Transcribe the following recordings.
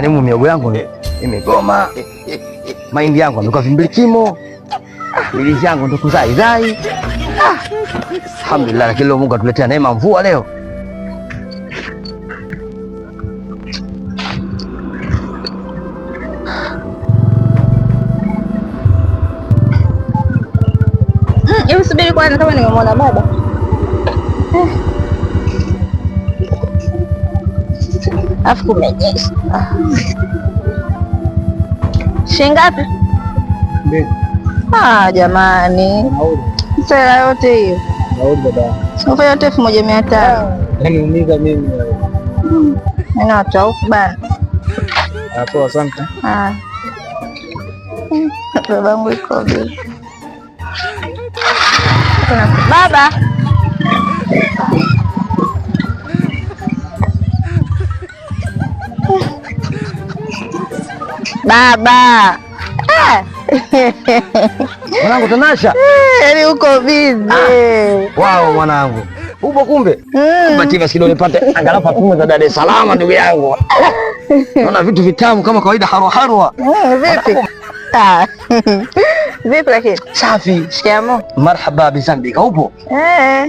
Yaani miogo yangu imegoma. Mahindi yangu amekuwa vimbilikimo. Milizi yangu ndo kuzaizai. Alhamdulillah, lakini leo Mungu atuletea neema mvua leo. Hebu subiri kwanza kama nimemwona baba. Afu kumenyesha. Shilingi ngapi? Jamani. Sera yote hiyo. Nauli baba. Sio yote 1500. Niumiza mimi. Nina watu huko bana. Hapo asante. Babangu iko vipi? Baba. Baba. Mwanangu Tanasha. Yaani uko busy. Wao mwanangu. Upo kumbe? Kupatia sido nipate angalau papumu za Dar es Salaam ndugu yangu. Naona vitu vitamu kama kawaida harwa. Vipi? Vipi lakini? Safi. Shikamoo. Marhaba bizambika upo?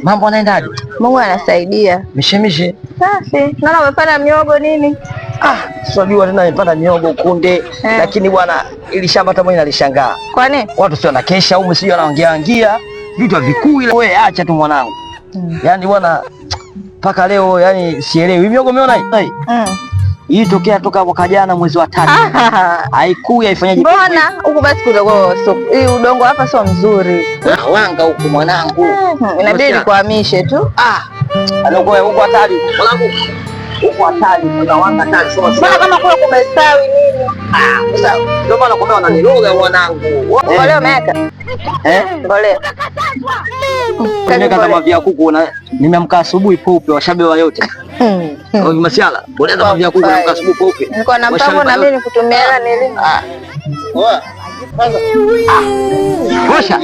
Mambo yanaendaje? Mungu anasaidia. Mishemishe. Safi. Naona umepanda miogo nini? Sijua tena nimepanda miogo kunde, lakini bwana ili shamba hata mwenye nalishangaa. Kwa nini? Watu sio na kesha au msio anaongea vitu vikuu ile. Wewe acha tu mwanangu. Yaani bwana mpaka leo yani sielewi. Miogo umeona hii? Hii toka mwaka jana mwezi wa 3. Haikui haifanyaje? Mbona huko basi kidogo hii udongo hapa sio mzuri. Wanga huko mwanangu. Inabidi kuhamishe tu. Anakuwa huko hatari. Mwanangu. Huko hatari, kuna wanga hatari. Mbona kama kule kumestawi nini? Sasa ndio maana kwa wananiloga mwanangu. Mbolea umeweka? Mbolea. Nimeweka kama vya kuku na nimeamka asubuhi peupe washabewa yote. Kwa masiala, mbolea kama vya kuku nimeamka asubuhi peupe. Niko na mpango na mimi nikutumia hela nilini. Poa. Kosha.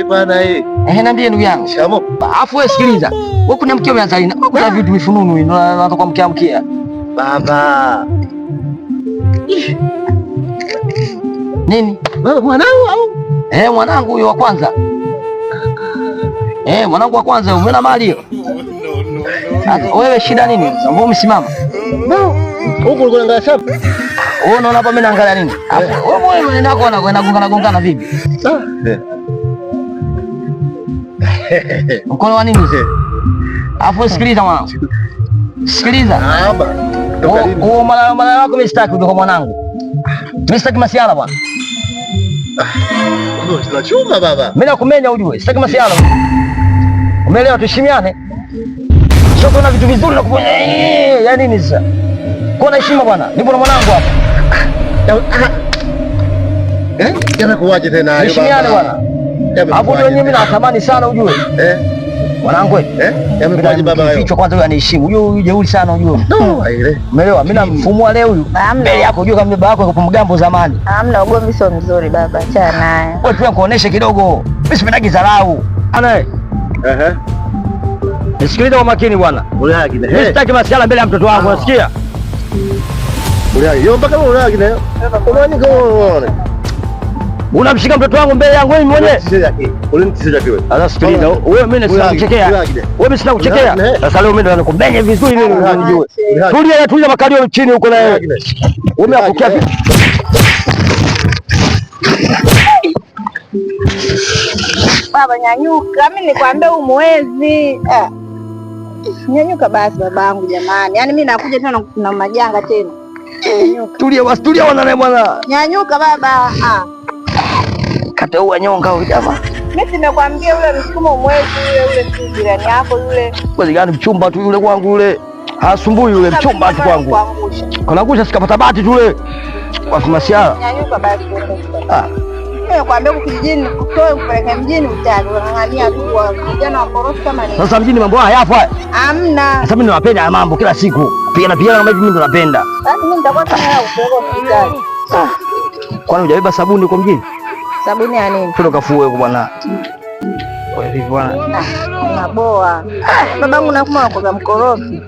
Bana niambie ndugu yangu. Shikamoo. Afu wewe sikiliza. Wewe kuna mkeo umeanza lini? Kuna vitu vifununu hivi unatoka mkia. Baba. Nini? Wewe mwanangu au? Mwanangu huyo wa kwanza. Mwanangu wa kwanza umeona mali hiyo? No. Wewe shida nini? Mbona umesimama? Huko ulikuwa unaangalia sapi? Wewe unaona hapa mimi naangalia nini? Wewe unaenda kuona gongana vipi? Mkono wa nini mzee? Afu sikiliza mwanangu. Sikiliza. Mara wako mimi sitaki kutoka mwanangu. Mimi sitaki masiala bwana. Ndio tunachuma baba. Mimi nakumenya ujue. Sitaki masiala. Umeelewa, tuheshimiane. Sio kuna vitu vizuri na kufanya ya nini sasa? Kuna heshima bwana. Nipo na mwanangu hapa. Jana kuwaje tena hayo baba? Tuheshimiane bwana. Hapo ndio mimi natamani sana ujue. Mwanangu yamekuaje baba hayo? Kichwa kwanza anaheshimu. Huyu jeuri sana ujue. Umeelewa? Mimi namfumua leo huyu. Mbele yako ujue kama baba yako yuko mgambo zamani. Hamna ugomvi, sio mzuri baba. Acha naye. Wewe tu kuonesha kidogo. Mimi sipendagi dharau. Ana nisikilize kwa makini bwana. Mimi sitaki masiala mbele ya mtoto wangu, unasikia? Hiyo mpaka unakina. Unamshika mtoto wangu mbele yangu mimi mwenyewe. Sasa sikiliza, wewe mimi sinakuchekea. Wewe sina kuchekea. Sasa leo mimi ndo nakubenye vizuri mimi unanijua. Tulia makalio chini huko na wewe. Umeapokea vipi? Baba nyanyuka, mimi nikwambia umwezi. Nyanyuka basi babangu jamani. Yaani mimi nakuja tena na majanga tena. Tulia wana bwana. Nyanyuka baba. Kateua nyonga huyu jamaa. Mimi nimekwambia yule msukumo mwezi yule tu jirani yako yule. Kwa gani mchumba tu yule kwangu yule. Hasumbui yule mchumba tu kwangu. Kanangusha sikapata bahati tu yule. Kwa masiara. Nyanyuka basi. Nimekwambia kijijini kutoe kupeleka mjini utani unang'ania tu vijana wa korofi kama nini. Sasa mjini mambo haya yapo haya. Hamna. Sasa mimi nawapenda haya mambo kila siku. Pigana kama hivi mimi ndo napenda. Basi mimi nitakuwa tena kupeleka hospitali. Kwani hujabeba sabuni huko mjini? Sabuni ya nini? Tulo kafue huko bwana. Wewe hivi bwana. Unaboa. Babangu nakuma kwa mkorofi.